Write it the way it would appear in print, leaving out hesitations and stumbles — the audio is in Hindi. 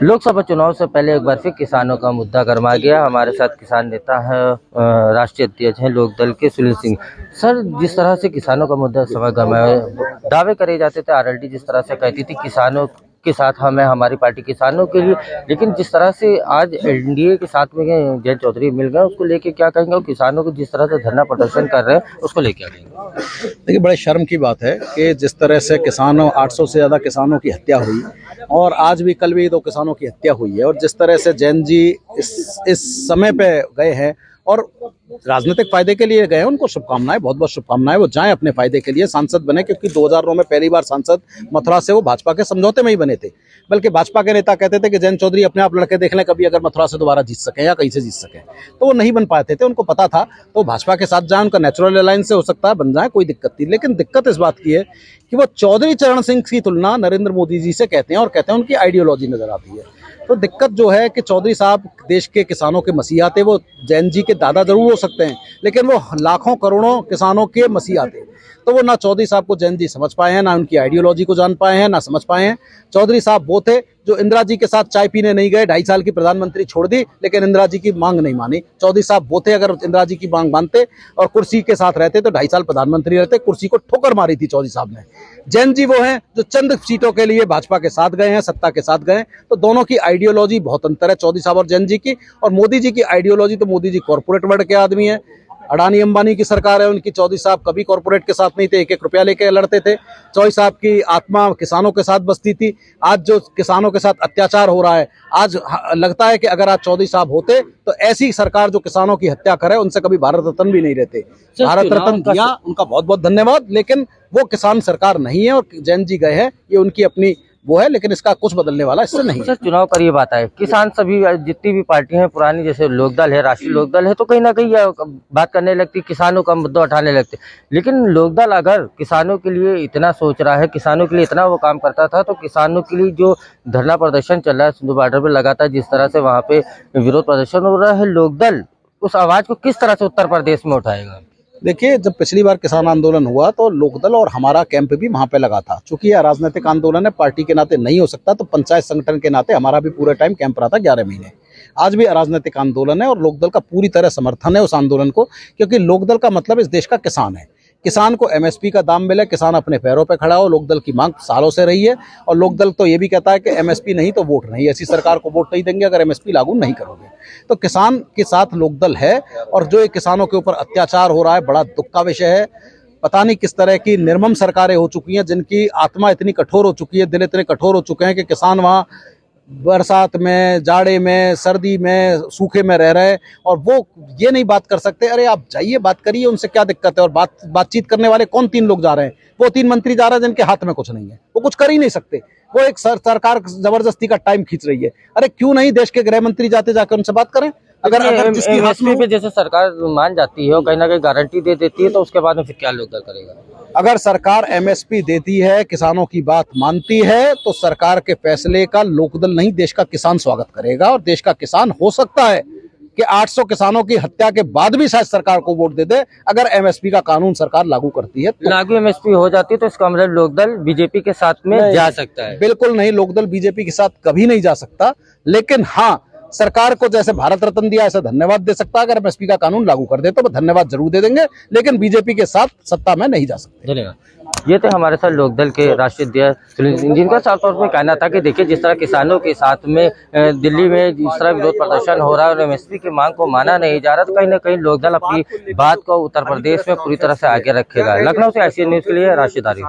लोकसभा चुनाव से पहले एक बार फिर किसानों का मुद्दा गरमा गया। हमारे साथ किसान नेता है, राष्ट्रीय अध्यक्ष हैं लोक दल के सुनील सिंह। सर, जिस तरह से किसानों का मुद्दा समय गरमाया, दावे करे जाते थे, आरएलडी जिस तरह से कहती थी किसानों के साथ हम हैं, हमारी पार्टी किसानों के लिए, लेकिन जिस तरह से आज एनडीए के साथ में जयंत चौधरी मिल गए, उसको लेके क्या कहेंगे? और किसानों को जिस तरह से धरना प्रदर्शन कर रहे हैं उसको लेके क्या कहेंगे? देखिए, बड़े शर्म की बात है कि जिस तरह से किसानों 800 से ज़्यादा किसानों की हत्या हुई और आज भी कल भी 2 किसानों की हत्या हुई है, और जिस तरह से जैन जी इस समय पे गए हैं और राजनीतिक फायदे के लिए गए हैं, उनको शुभकामनाएं, बहुत बहुत शुभकामनाएं। वो जाएं अपने फायदे के लिए, सांसद बने, क्योंकि 2009 में पहली बार सांसद मथुरा से वो भाजपा के समझौते में ही बने थे। बल्कि भाजपा के नेता कहते थे कि जयंत चौधरी अपने आप लड़के देख लें, कभी अगर मथुरा से दोबारा जीत सके या कहीं से जीत सके, तो वो नहीं बन पाते थे। उनको पता था, तो भाजपा के साथ जाए, उनका नेचुरल अलायंस से हो सकता है बन जाए, कोई दिक्कत नहीं। लेकिन दिक्कत इस बात की है कि वो चौधरी चरण सिंह की तुलना नरेंद्र मोदी जी से कहते हैं और कहते हैं उनकी आइडियोलॉजी नजर आती है। तो दिक्कत जो है कि चौधरी साहब देश के किसानों के मसीहा थे। वो जैन जी के दादा जरूर हो सकते हैं, लेकिन वो लाखों करोड़ों किसानों के मसीहा थे। तो वो ना चौधरी साहब को जैन जी समझ पाए हैं, ना उनकी आइडियोलॉजी को जान पाए हैं, ना समझ पाए हैं। चौधरी साहब वो थे जो इंदिरा जी के साथ चाय पीने नहीं गए, 2.5 साल की प्रधानमंत्री छोड़ दी, लेकिन इंदिरा जी की मांग नहीं मानी। चौधरी साहब वो थे, अगर इंदिरा जी की मांग मानते और कुर्सी के साथ रहते तो 2.5 साल प्रधानमंत्री रहते। कुर्सी को ठोकर मारी थी चौधरी साहब ने। जैन जी वो हैं जो चंद सीटों के लिए भाजपा के साथ गए हैं, सत्ता के साथ गए। तो दोनों की आइडियोलॉजी बहुत अंतर है, चौधरी साहब और जैन जी की। और मोदी जी की आइडियोलॉजी, तो मोदी जी कॉर्पोरेट वर्ल्ड के आदमी है, अडानी अंबानी की सरकार है उनकी। चौधरी साहब कभी कॉर्पोरेट के साथ नहीं थे, 1-1 रुपया लेके लड़ते थे। चौधरी साहब की आत्मा किसानों के साथ बसती थी। आज जो किसानों के साथ अत्याचार हो रहा है, आज लगता है कि अगर आज चौधरी साहब होते तो ऐसी सरकार जो किसानों की हत्या करे, उनसे कभी भारत रत्न भी नहीं रहते। भारत रत्न दिया, उनका बहुत बहुत धन्यवाद, लेकिन वो किसान सरकार नहीं है। और जैन जी गए हैं, ये उनकी अपनी वो है, लेकिन इसका कुछ बदलने वाला इससे नहीं है। सर, चुनाव पर ये बात है, किसान सभी जितनी भी पार्टियां हैं पुरानी, जैसे लोकदल है, राष्ट्रीय लोकदल है, तो कहीं ना कहीं बात करने लगती, किसानों का मुद्दा उठाने लगते। लेकिन लोकदल अगर किसानों के लिए इतना सोच रहा है, किसानों के लिए इतना वो काम करता था, तो किसानों के लिए जो धरना प्रदर्शन चल रहा है सिंधु बॉर्डर पर लगातार, जिस तरह से वहाँ पे विरोध प्रदर्शन हो रहा है, लोकदल उस आवाज को किस तरह से उत्तर प्रदेश में उठाएगा? देखिए, जब पिछली बार किसान आंदोलन हुआ तो लोकदल और हमारा कैंप भी वहां पे लगा था। चूंकि यह राजनीतिक आंदोलन है, पार्टी के नाते नहीं हो सकता, तो पंचायत संगठन के नाते हमारा भी पूरे टाइम कैंप रहा था, 11 महीने। आज भी राजनीतिक आंदोलन है और लोकदल का पूरी तरह समर्थन है उस आंदोलन को, क्योंकि लोकदल का मतलब इस देश का किसान है। किसान को एमएसपी का दाम मिले, किसान अपने पैरों पे खड़ा हो, लोकदल की मांग सालों से रही है। और लोकदल तो ये भी कहता है कि एमएसपी नहीं तो वोट नहीं। ऐसी सरकार को वोट नहीं देंगे अगर एमएसपी लागू नहीं करोगे। तो किसान के साथ लोकदल है। और जो ये किसानों के ऊपर अत्याचार हो रहा है, बड़ा दुख का विषय है। पता नहीं किस तरह की निर्मम सरकारें हो चुकी हैं, जिनकी आत्मा इतनी कठोर हो चुकी है, दिल इतने कठोर हो चुके हैं कि किसान वहाँ बरसात में, जाड़े में, सर्दी में, सूखे में रह रहे हैं। और वो ये नहीं बात कर सकते, अरे आप जाइए बात करिए, उनसे क्या दिक्कत है। और बातचीत करने वाले कौन 3 लोग जा रहे हैं? वो 3 मंत्री जा रहे हैं जिनके हाथ में कुछ नहीं है, वो कुछ कर ही नहीं सकते। वो एक सरकार जबरदस्ती का टाइम खींच रही है। अरे क्यों नहीं देश के गृह मंत्री जाते जाकर उनसे बात करें? अगर जिसकी एमएसपी पे जैसे सरकार मान जाती है और कहीं ना कहीं गारंटी दे देती है, तो उसके बाद में फिर क्या लोकदल करेगा? अगर सरकार एमएसपी देती है, किसानों की बात मानती है, तो सरकार के फैसले का लोकदल नहीं, देश का किसान स्वागत करेगा। और देश का किसान हो सकता है कि 800 किसानों की हत्या के बाद भी शायद सरकार को वोट दे दे, अगर एमएसपी का कानून सरकार लागू करती है तो। लागू एमएसपी हो जाती है तो इसका मतलब लोकदल बीजेपी के साथ में जा सकता है? बिल्कुल नहीं, लोकदल बीजेपी के साथ कभी नहीं जा सकता। लेकिन हाँ, सरकार को जैसे भारत रत्न दिया ऐसा धन्यवाद दे सकता है। अगर एमएसपी का कानून लागू कर दे तो वो धन्यवाद जरूर दे देंगे, लेकिन बीजेपी के साथ सत्ता में नहीं जा सकते। धन्यवाद। ये थे हमारे साथ लोकदल के राष्ट्रीय अध्यक्ष सुनील सिंह, जिनका साफ तौर पर कहना था कि देखिए, जिस तरह किसानों के साथ में दिल्ली में जिस तरह विरोध प्रदर्शन हो रहा है और एमएसपी की मांग को माना नहीं जा रहा, तो कहीं ना कहीं लोकदल अपनी बात को उत्तर प्रदेश में पूरी तरह से आगे रखेगा। लखनऊ से आईसीएन न्यूज के लिए राशिद आरिफ।